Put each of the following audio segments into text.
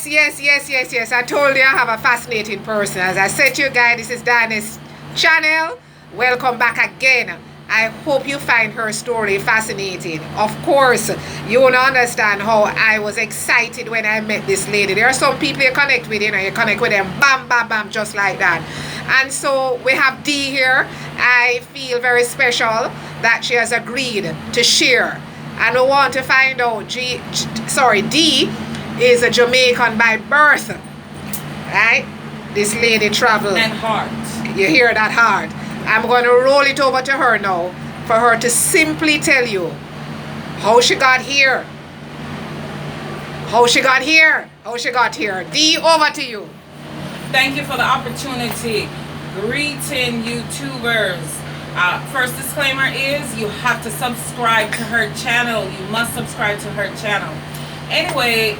Yes. I told you I have a fascinating person. As I said to you guys, this is Diana's channel. Welcome back again. I hope you find her story fascinating. Of course, you will understand how I was excited when I met this lady. There are some people you connect with, you connect with them, bam, bam, bam, just like that. And so we have Dee here. I feel very special that she has agreed to share. And we want to find out, Dee is a Jamaican by birth, right? This lady traveled. And heart. You hear that heart. I'm going to roll it over to her now for her to simply tell you how she got here. How she got here. Dee, over to you. Thank you for the opportunity. Greeting YouTubers. First disclaimer is you have to subscribe to her channel. You must subscribe to her channel. Anyway,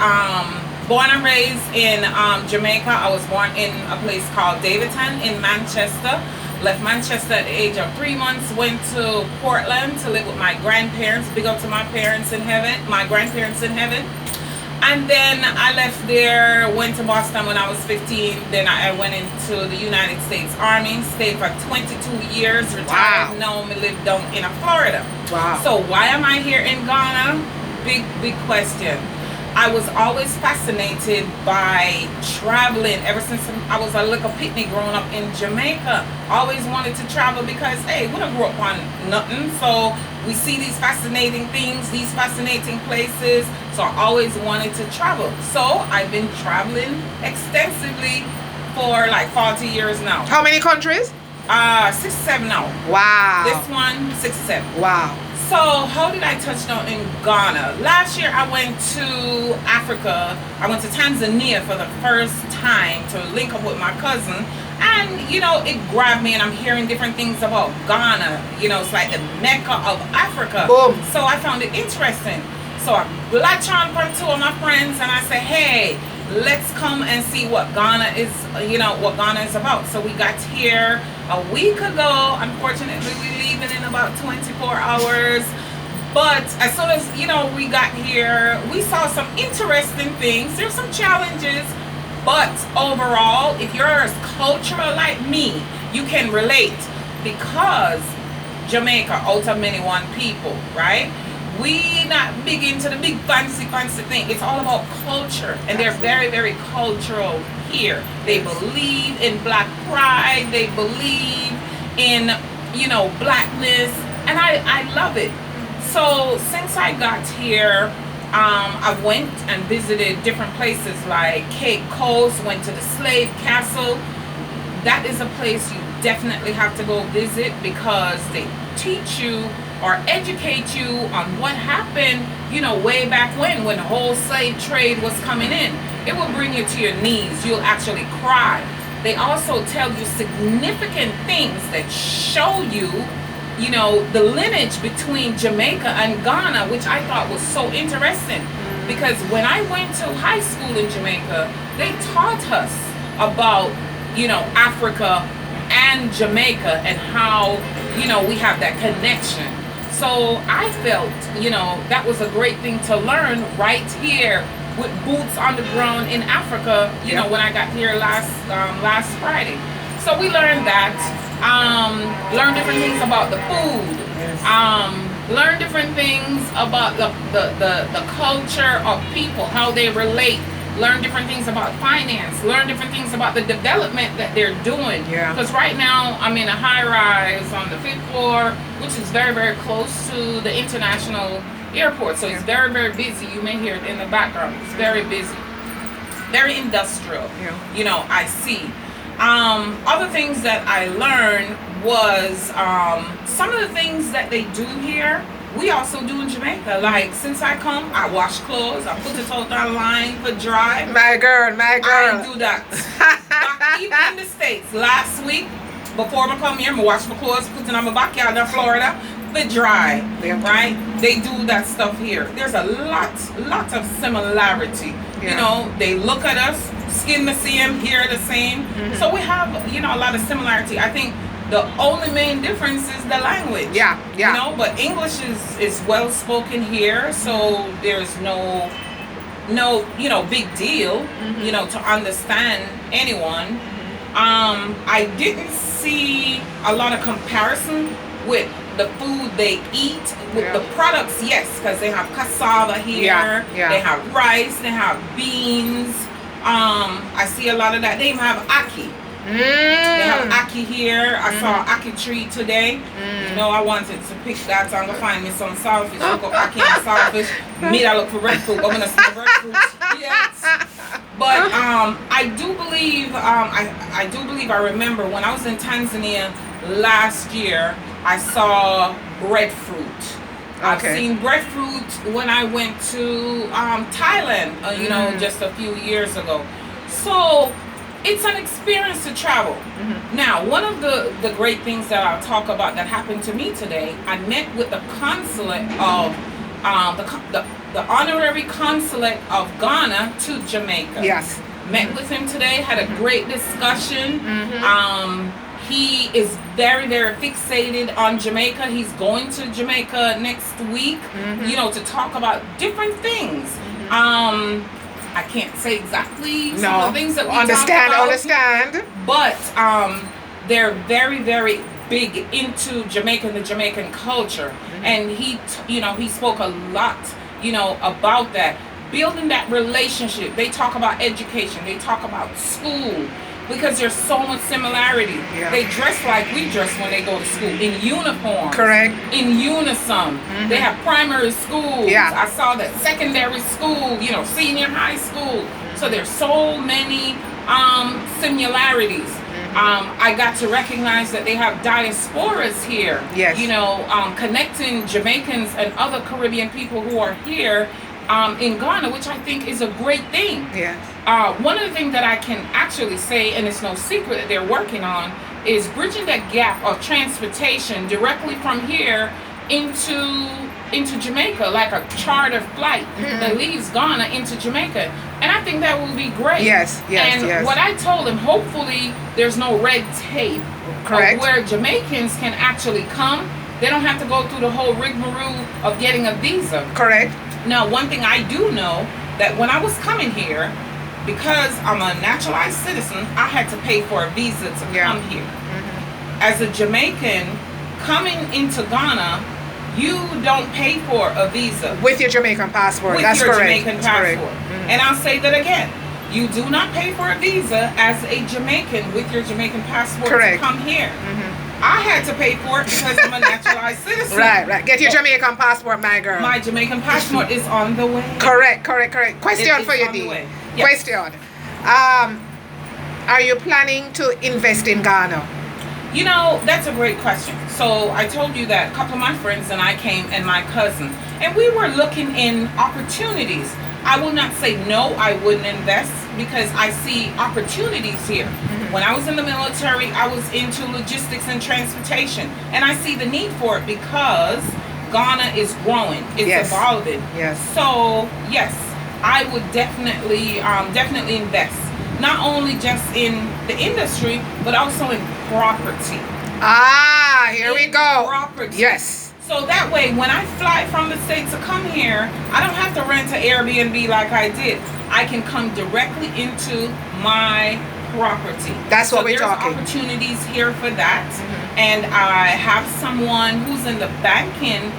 born and raised in Jamaica. I was born in a place called Davidton in Manchester. Left Manchester at the age of 3 months. Went to Portland to live with my grandparents. Big up to my parents in heaven. My grandparents in heaven. And then I left there, went to Boston when I was 15. Then I went into the United States Army, stayed for 22 years, retired. Wow. Now I live down in Florida. Wow. So why am I here in Ghana? Big question. I was always fascinated by traveling ever since I was a little pitney growing up in Jamaica. Always wanted to travel because, hey, we don't grow up on nothing. So we see these fascinating things, these fascinating places. So I always wanted to travel. So I've been traveling extensively for like 40 years now. How many countries? 67 now. Wow. This one, 67. Wow. So how did I touch down in Ghana? Last year I went to Africa. I went to Tanzania for the first time to link up with my cousin. And, it grabbed me, and I'm hearing different things about Ghana. It's like the Mecca of Africa. Boom. So I found it interesting. So I latch on for two of my friends, and I say, hey, let's come and see what Ghana is, what Ghana is about. So we got here a week ago. Unfortunately, we're leaving in about 24 hours. But as soon as, we got here, we saw some interesting things. There's some challenges. But overall, if you're as cultural like me, you can relate. Because Jamaica, out of many one people, right? We not big into the big fancy thing. It's all about culture, and they're very, very cultural here. They believe in black pride. They believe in, blackness, and I love it. So since I got here, I went and visited different places like Cape Coast. Went to the Slave Castle. That is a place you definitely have to go visit because they teach you or educate you on what happened, way back when the whole slave trade was coming in. It will bring you to your knees. You'll actually cry. They also tell you significant things that show you, the lineage between Jamaica and Ghana, which I thought was so interesting. Because when I went to high school in Jamaica, they taught us about, Africa and Jamaica and how, we have that connection. So I felt, that was a great thing to learn right here with boots on the ground in Africa, when I got here last Friday. So we learned that, learned different things about the food, learned different things about the culture of people, how they relate. Learn different things about finance, learn different things about the development that they're doing. Yeah. Because right now I'm in a high rise on the 5th floor, which is very, very close to the international airport. So it's very, very busy. You may hear it in the background. It's very busy, very industrial. Yeah. I see. Other things that I learned was some of the things that they do here, we also do in Jamaica. Like, since I come, I wash clothes, I put it out online for dry. My girl. I do that. Back even in the States, last week, before I come here, I wash my clothes, put it on my backyard in Florida, for dry, right? They do that stuff here. There's a lot of similarity. Yeah. They look at us, skin the same, hair the same. Mm-hmm. So we have, a lot of similarity. I think the only main difference is the language. Yeah. But English is well spoken here, so there's no no, big deal, to understand anyone. I didn't see a lot of comparison with the food they eat. With the products, yes, because they have cassava here, they have rice, they have beans. I see a lot of that. They even have ackee. They have ackee here. I saw ackee tree today. I wanted to pick that, so I'm gonna find me some saltfish. Look up ackee and saltfish. Me, I look for red fruit. I'm gonna see breadfruit. Yes. But I do believe I remember when I was in Tanzania last year, I saw breadfruit. I've seen breadfruit when I went to Thailand, just a few years ago. So it's an experience to travel. Now, one of the great things that I'll talk about that happened to me today, I met with the consulate of the honorary consulate of Ghana to Jamaica. Yes. Met with him today, had a great discussion. He is very, very fixated on Jamaica. He's going to Jamaica next week, to talk about different things. I can't say exactly some of the things that we understand. But they're very, very big into Jamaica and the Jamaican culture. And he spoke a lot, about that. Building that relationship. They talk about education. They talk about school. Because there's so much similarity. They dress like we dress when they go to school, in uniform. Correct. In unison. They have primary schools. I saw that secondary school, senior high school. So there's so many similarities. I got to recognize that they have diasporas here. Yes. Connecting Jamaicans and other Caribbean people who are here in Ghana, which I think is a great thing. One of the things that I can actually say, and it's no secret that they're working on, is bridging that gap of transportation directly from here into Jamaica, like a charter flight that leaves Ghana into Jamaica. And I think that will be great. Yes. And what I told him, hopefully there's no red tape. Correct. Where Jamaicans can actually come. They don't have to go through the whole rigmarole of getting a visa. Correct. Now, one thing I do know, that when I was coming here, because I'm a naturalized citizen, I had to pay for a visa to come here. As a Jamaican coming into Ghana, you don't pay for a visa. With your Jamaican passport. That's correct. With your Jamaican passport. And I'll say that again. You do not pay for a visa as a Jamaican with your Jamaican passport to come here. I had to pay for it because I'm a naturalized citizen. Right. Get your Jamaican passport, my girl. My Jamaican passport is on the way. Correct. Question for you, Dee. Yes. Question. Are you planning to invest in Ghana? That's a great question. So I told you that a couple of my friends and I came, and my cousin, and we were looking in opportunities. I will not say no, I wouldn't invest, because I see opportunities here. When I was in the military, I was into logistics and transportation, and I see the need for it because Ghana is growing. It's evolving. So yes, I would definitely invest. Not only just in the industry, but also in property. Here we go. Property. Yes. So that way, when I fly from the States to come here, I don't have to rent an Airbnb like I did. I can come directly into my property. That's what we're talking. There's opportunities here for that. And I have someone who's in the banking,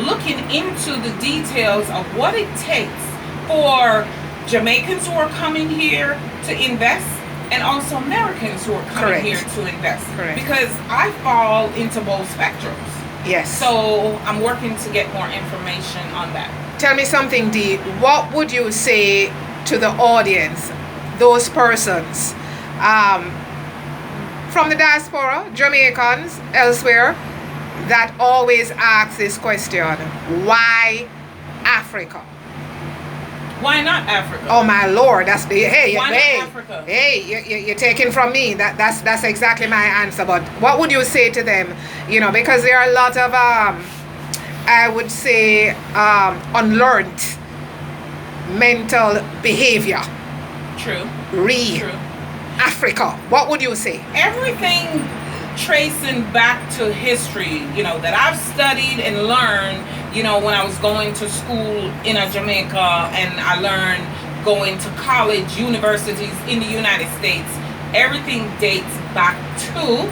looking into the details of what it takes for Jamaicans who are coming here to invest, and also Americans who are coming here to invest. Because I fall into both spectrums. Yes. So I'm working to get more information on that. Tell me something, Dee. What would you say to the audience, those persons from the diaspora, Jamaicans, elsewhere, that always ask this question: why Africa? Why not Africa? Oh my Lord, that's the Why not Africa? You're taking from me. That's exactly my answer. But what would you say to them? Because there are a lot of I would say unlearned mental behavior. True. Africa. What would you say? Everything tracing back to history, that I've studied and learned, when I was going to school in Jamaica, and I learned going to college, universities in the United States. Everything dates back to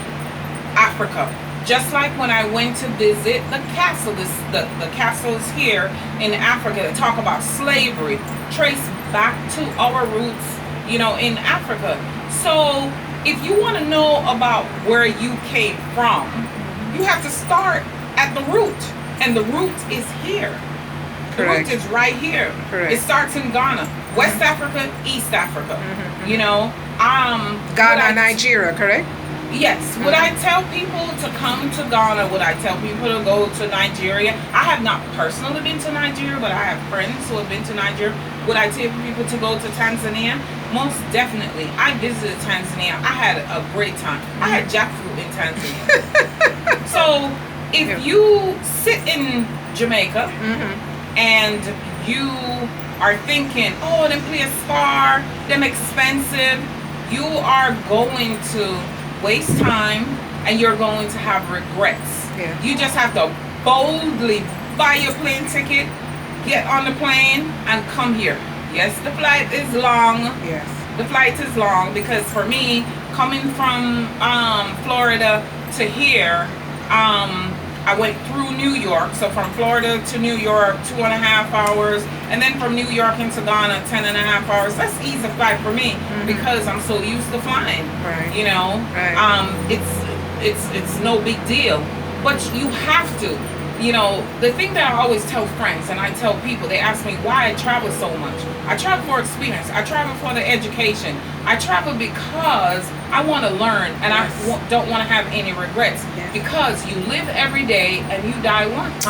Africa. Just like when I went to visit the castle, the castles here in Africa that talk about slavery, trace back to our roots, in Africa. So if you want to know about where you came from, you have to start at the root. And the root is here. The Correct. root is right here. Correct. It starts in Ghana, West Africa, East Africa. Ghana, Nigeria, correct? Yes. Would I tell people to come to Ghana? Would I tell people to go to Nigeria? I have not personally been to Nigeria, but I have friends who have been to Nigeria. Would I tell people to go to Tanzania? Most definitely. I visited Tanzania. I had a great time. I had jackfruit in Tanzania. So if you sit in Jamaica and you are thinking, oh, them place far, them expensive, you are going to waste time and you're going to have regrets. Yeah. You just have to boldly buy your plane ticket, get on the plane, and come here. Yes, the flight is long. Yes. The flight is long because for me, coming from Florida to here, I went through New York. So from Florida to New York, 2.5 hours. And then from New York into Ghana, 10.5 hours. That's easy flight for me because I'm so used to flying. Right. Right. It's no big deal. But you have to. The thing that I always tell friends and I tell people, they ask me why I travel so much. I travel for experience. I travel for the education. I travel because I want to learn and I don't want to have any regrets. Yes. Because you live every day and you die once.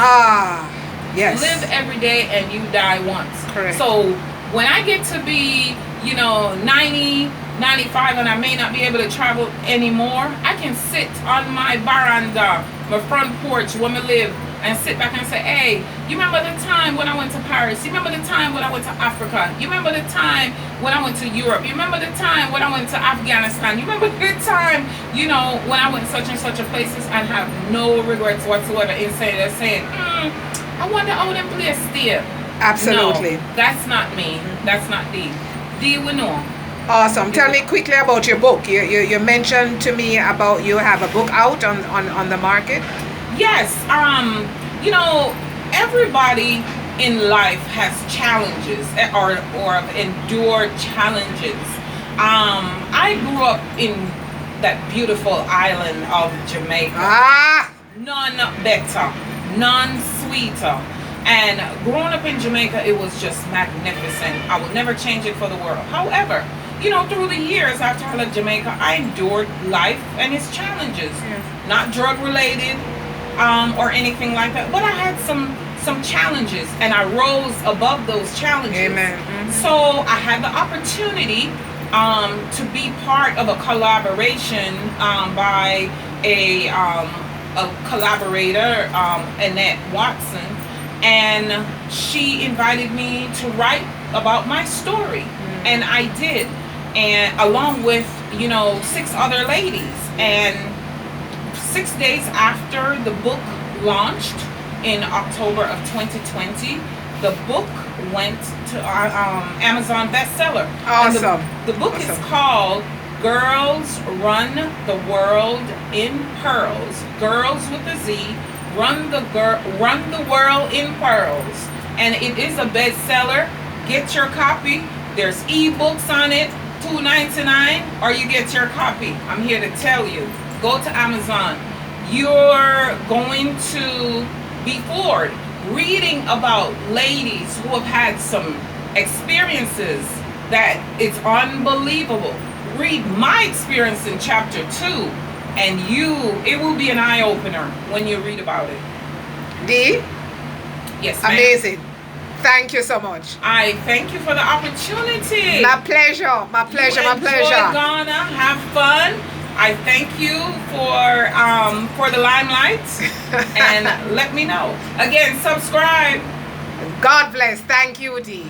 Yes. Live every day and you die once. Correct. So when I get to be, 90, 95 and I may not be able to travel anymore, I can sit on my veranda, my front porch where I live, and sit back and say, hey, you remember the time when I went to Paris? You remember the time when I went to Africa? You remember the time when I went to Europe? You remember the time when I went to Afghanistan? You remember the time, when I went such and such a places and have no regrets whatsoever in saying, I wonder how them place there. Absolutely. No, that's not me. That's not Dee. Dee, we know. Awesome. Tell me quickly about your book. You mentioned to me about you have a book out on the market. Yes. Everybody in life has challenges or endured challenges. I grew up in that beautiful island of Jamaica. None better, none sweeter. And growing up in Jamaica, it was just magnificent. I would never change it for the world. However, through the years after I left Jamaica, I endured life and its challenges. Not drug related or anything like that, but I had some challenges and I rose above those challenges. Amen. So I had the opportunity to be part of a collaboration by a collaborator, Annette Watson, and she invited me to write about my story, and I did, and along with 6 other ladies. And 6 days after the book launched in October of 2020, the book went to Amazon bestseller. Awesome. The book is called Girls Run the World in Pearls. Girls with a Z. Run the World in Pearls. And it is a bestseller. Get your copy. There's ebooks on it, $2.99, or you get your copy. I'm here to tell you, go to Amazon. You're going to be floored reading about ladies who have had some experiences that it's unbelievable. Read my experience in chapter 2, and it will be an eye-opener when you read about it. Dee? Yes, ma'am. Amazing. Thank you so much. I thank you for the opportunity. My pleasure. My pleasure. My pleasure. Enjoy Ghana. Have fun. I thank you for the limelight, and let me know. Again, subscribe. God bless. Thank you, Dee.